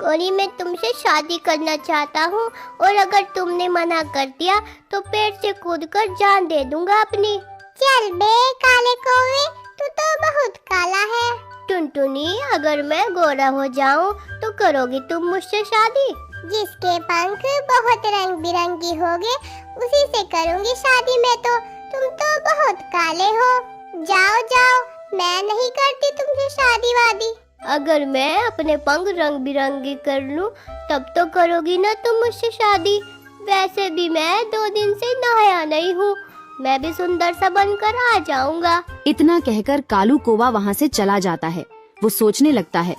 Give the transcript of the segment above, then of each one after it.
कोरी, मैं तुमसे शादी करना चाहता हूँ और अगर तुमने मना कर दिया तो पेड़ से कूदकर जान दे दूंगा अपनी। चल बे काले कौवे, तू तो बहुत काला है। टुनटुनी, अगर मैं गोरा हो जाऊँ तो करोगी तुम मुझसे शादी? जिसके पंख बहुत रंग बिरंगी होंगे उसी से करूँगी शादी मैं तो। तुम तो बहुत काले हो। जाओ जाओ, मैं नहीं करती तुमसे शादी वादी। अगर मैं अपने पंख रंग बिरंगी कर लूं तब तो करोगी ना तुम मुझसे शादी? वैसे भी मैं 2 दिन से नहाया नहीं हूँ, मैं भी सुंदर सा बनकर आ जाऊंगा। इतना कहकर कालू कौवा वहाँ से चला जाता है। वो सोचने लगता है,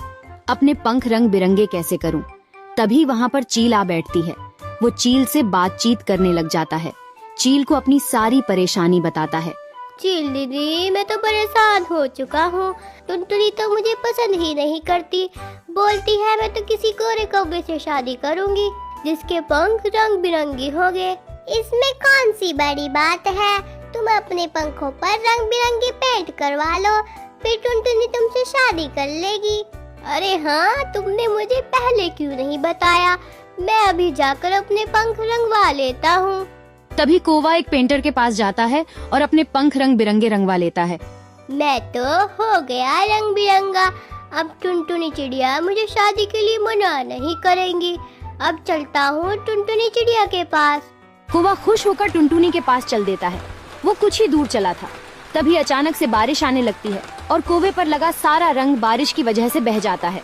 अपने पंख रंग बिरंगे कैसे करूं? तभी वहाँ पर चील आ बैठती है। वो चील से बातचीत करने लग जाता है। चील को अपनी सारी परेशानी बताता है। चील दीदी, मैं तो परेशान हो चुका हूँ। टुनटुनी तो मुझे पसंद ही नहीं करती, बोलती है मैं तो किसी गोरे कौवे से शादी करूँगी जिसके पंख रंग बिरंगी होंगे। इसमें कौन सी बड़ी बात है? तुम अपने पंखों पर रंग बिरंगी पेंट करवा लो, फिर टुनटुनी तुमसे शादी कर लेगी। अरे हाँ, तुमने मुझे पहले क्यों नहीं बताया? मैं अभी जाकर अपने पंख रंगवा लेता हूँ। तभी कौवा एक पेंटर के पास जाता है और अपने पंख रंग बिरंगे रंगवा लेता है। मैं तो हो गया रंग बिरंगा। अब टुनटुनी चिड़िया मुझे शादी के लिए मना नहीं करेंगी। अब चलता हूँ टुनटुनी चिड़िया के पास। कौवा खुश होकर टुनटुनी के पास चल देता है। वो कुछ ही दूर चला था, तभी अचानक से बारिश आने लगती है और कौवे पर लगा सारा रंग बारिश की वजह से बह जाता है।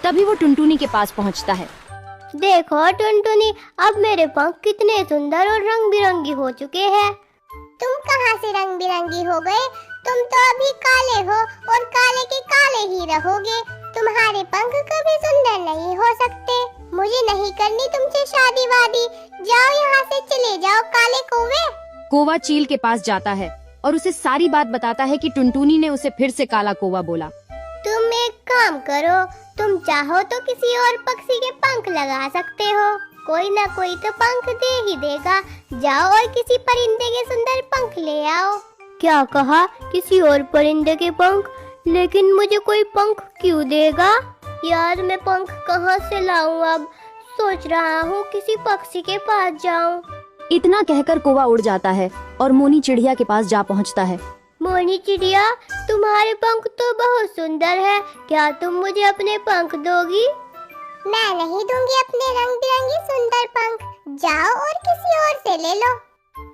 तभी वो टुनटुनी के पास पहुंचता है। देखो टुनटुनी, अब मेरे पंख कितने सुंदर और रंग बिरंगी हो चुके हैं। तुम कहाँ से रंग बिरंगी हो गए? तुम तो अभी काले हो और काले के काले ही रहोगे। तुम्हारे पंख कभी सुंदर नहीं हो सकते। मुझे नहीं करनी तुमसे शादी वादी। जाओ यहाँ से, चले जाओ काले कौवे। कौवा चील के पास जाता है और उसे सारी बात बताता है कि टुनटुनी ने उसे फिर से काला कौवा बोला। तुम एक काम करो, तुम चाहो तो किसी और पक्षी के पंख लगा सकते हो, कोई ना कोई तो पंख दे ही देगा। जाओ और किसी परिंदे के सुंदर पंख ले आओ। क्या कहा? किसी और परिंदे के पंख? लेकिन मुझे कोई पंख क्यों देगा? यार, मैं पंख कहाँ से लाऊं? अब सोच रहा हूँ किसी पक्षी के पास जाऊं। इतना कहकर कौवा उड़ जाता है और मोनी चिड़िया के पास जा पहुँचता है। मोनी चिड़िया, तुम्हारे पंख तो बहुत सुंदर है, क्या तुम मुझे अपने पंख दोगी? मैं नहीं दूंगी अपने रंग बिरंगी सुंदर पंख। जाओ और किसी और से ले लो।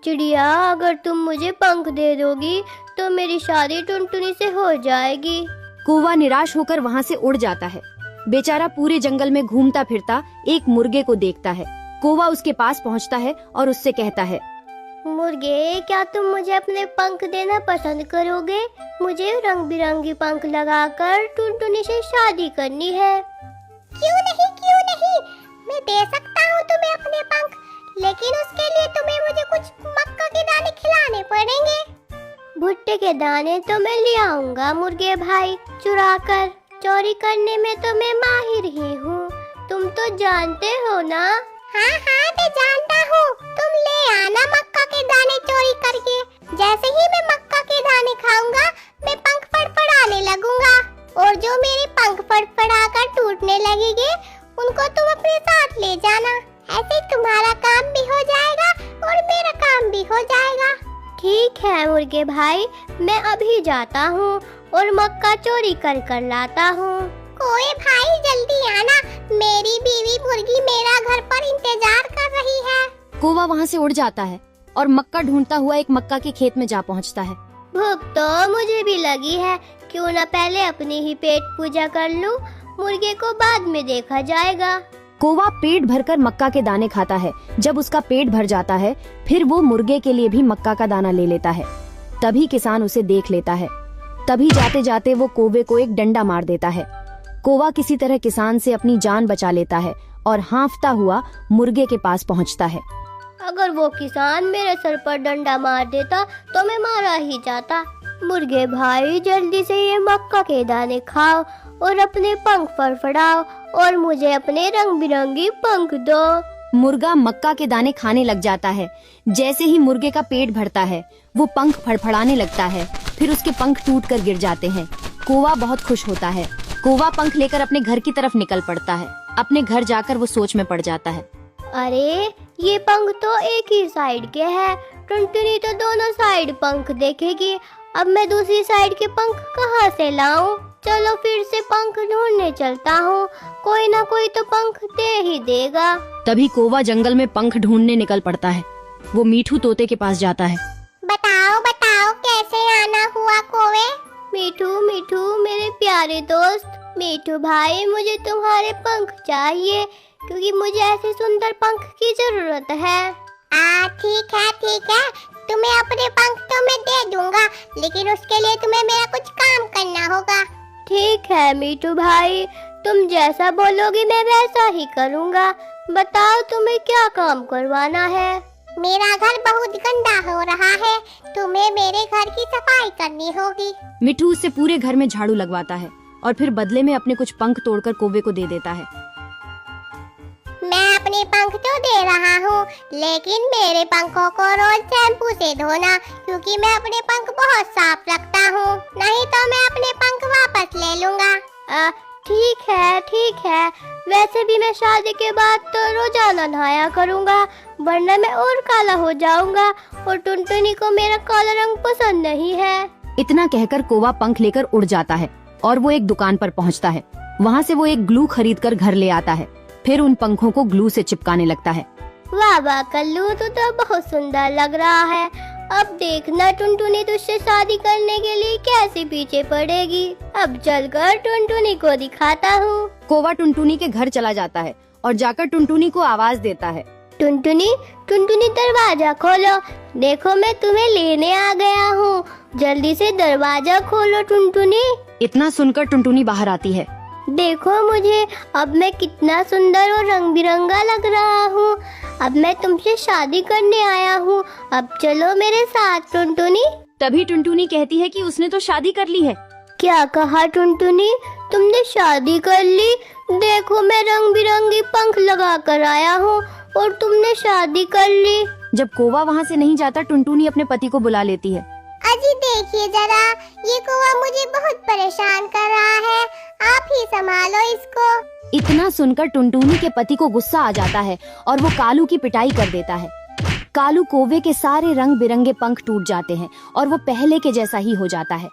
चिड़िया, अगर तुम मुझे पंख दे दोगी तो मेरी शादी टुनटुनी से हो जाएगी। कौवा निराश होकर वहाँ से उड़ जाता है। बेचारा पूरे जंगल में घूमता फिरता एक मुर्गे को देखता है। कौवा उसके पास पहुँचता है और उससे कहता है, मुर्गे, क्या तुम मुझे अपने पंख देना पसंद करोगे? मुझे रंग बिरंगी पंख लगाकर टुनटुनी से शादी करनी है। क्यों नहीं, क्यों नहीं, मैं दे सकता हूँ तुम्हें अपने पंख, लेकिन उसके लिए तुम्हें मुझे कुछ मक्का के दाने खिलाने पड़ेंगे। भुट्टे के दाने तो मैं ले आऊंगा मुर्गे भाई, चुरा कर। चोरी करने में तो मैं माहिर ही हूँ, तुम तो जानते हो ना। हाँ हाँ, मैं जानता हूँ। तुम ले आना मक्का के दाने चोरी करके। जैसे ही मैं मक्का के दाने खाऊंगा, मैं पंख फड़फड़ाने लगूंगा, और जो मेरे पंख फड़फड़ाकर टूटने लगेंगे उनको तुम अपने साथ ले जाना। ऐसे तुम्हारा काम भी हो जाएगा और मेरा काम भी हो जाएगा। ठीक है मुर्गे भाई, मैं अभी जाता हूँ और मक्का चोरी कर लाता हूँ। कोई भाई जल्दी आना, मेरी बीवी मुर्गी मेरा घर पर इंतजार कर रही है। कौवा वहाँ से उड़ जाता है और मक्का ढूंढता हुआ एक मक्का के खेत में जा पहुँचता है। भूख तो मुझे भी लगी है, क्यों ना पहले अपनी ही पेट पूजा कर लूं, मुर्गे को बाद में देखा जाएगा। कौवा पेट भरकर मक्का के दाने खाता है। जब उसका पेट भर जाता है, फिर वो मुर्गे के लिए भी मक्का का दाना ले लेता है। तभी किसान उसे देख लेता है। तभी जाते जाते वो कौवे को एक डंडा मार देता है। कौवा किसी तरह किसान से अपनी जान बचा लेता है और हाँफता हुआ मुर्गे के पास पहुँचता है। अगर वो किसान मेरे सर पर डंडा मार देता तो मैं मारा ही जाता। मुर्गे भाई, जल्दी से ये मक्का के दाने खाओ और अपने पंख फड़फड़ाओ और मुझे अपने रंग बिरंगी पंख दो। मुर्गा मक्का के दाने खाने लग जाता है। जैसे ही मुर्गे का पेट भरता है, वो पंख फड़फड़ाने लगता है। फिर उसके पंख टूट कर गिर जाते हैं। कौवा बहुत खुश होता है। कौवा पंख लेकर अपने घर की तरफ निकल पड़ता है। अपने घर जाकर वो सोच में पड़ जाता है। अरे ये पंख तो एक ही साइड के हैं। टुनटुनी तो दोनों साइड पंख देखेगी। अब मैं दूसरी साइड के पंख कहाँ से लाऊं? चलो फिर से पंख ढूंढने चलता हूँ। कोई ना कोई तो पंख दे ही देगा। तभी कौवा जंगल में पंख ढूंढने निकल पड़ता है। वो मीठू तोते के पास जाता है। बताओ बताओ कैसे आना हुआ कौवे? मीठू मीठू मेरे प्यारे दोस्त, मीठू भाई, मुझे तुम्हारे पंख चाहिए क्योंकि मुझे ऐसे सुंदर पंख की जरूरत है। ठीक है, तुम्हें अपने पंख तो मैं दे दूंगा, लेकिन उसके लिए तुम्हें मेरा कुछ काम करना होगा। ठीक है मीठू भाई, तुम जैसा बोलोगी मैं वैसा ही करूँगा। बताओ तुम्हें क्या काम करवाना है? मेरा घर बहुत गंदा हो रहा है, तुम्हें मेरे घर की सफाई करनी होगी। मिठू उससे पूरे घर में झाड़ू लगवाता है और फिर बदले में अपने कुछ पंख तोड़कर कौवे को दे देता है। मैं अपने पंख तो दे रहा हूँ, लेकिन मेरे पंखों को रोज शैम्पू से धोना, क्योंकि मैं अपने पंख बहुत साफ रखता हूँ। नहीं तो मैं अपने पंख वापस ले लूँगा। ठीक है। वैसे भी मैं शादी के बाद तो रोजाना नहाया करूँगा, वरना मैं और काला हो जाऊँगा और टुनटुनी को मेरा काला रंग पसंद नहीं है। इतना कहकर कौवा पंख लेकर उड़ जाता है और वो एक दुकान पर पहुंचता है। वहां से वो एक ग्लू खरीदकर घर ले आता है। फिर उन पंखों को ग्लू से चिपकाने लगता है। वाह कल्लू, तो बहुत सुंदर लग रहा है। अब देखना टुनटुनी तुझसे शादी करने के लिए कैसे पीछे पड़ेगी। अब चलकर टुनटुनी को दिखाता हूँ। कौवा टुनटुनी के घर चला जाता है और जाकर टुनटुनी को आवाज देता है। टुनटुनी दरवाजा खोलो, देखो मैं तुम्हें लेने आ गया हूँ। जल्दी से दरवाजा खोलो टुनटुनी। इतना सुनकर टुनटुनी बाहर आती है। देखो मुझे, अब मैं कितना सुंदर और रंग बिरंगा लग रहा हूँ। अब मैं तुमसे शादी करने आया हूँ। अब चलो मेरे साथ टुनटुनी। तभी टुनटुनी कहती है कि उसने तो शादी कर ली है। क्या कहा टुनटुनी? तुमने शादी कर ली? देखो मैं रंग बिरंगी पंख लगा कर आया हूँ और तुमने शादी कर ली। जब कौवा वहाँ से नहीं जाता, टुनटुनी अपने पति को बुला लेती है। अजी देखिए जरा, ये कौवा मुझे बहुत परेशान कर रहा है, आप ही संभालो इसको। इतना सुनकर टुनटुनी के पति को गुस्सा आ जाता है और वो कालू की पिटाई कर देता है। कालू कौवे के सारे रंग बिरंगे पंख टूट जाते हैं और वो पहले के जैसा ही हो जाता है।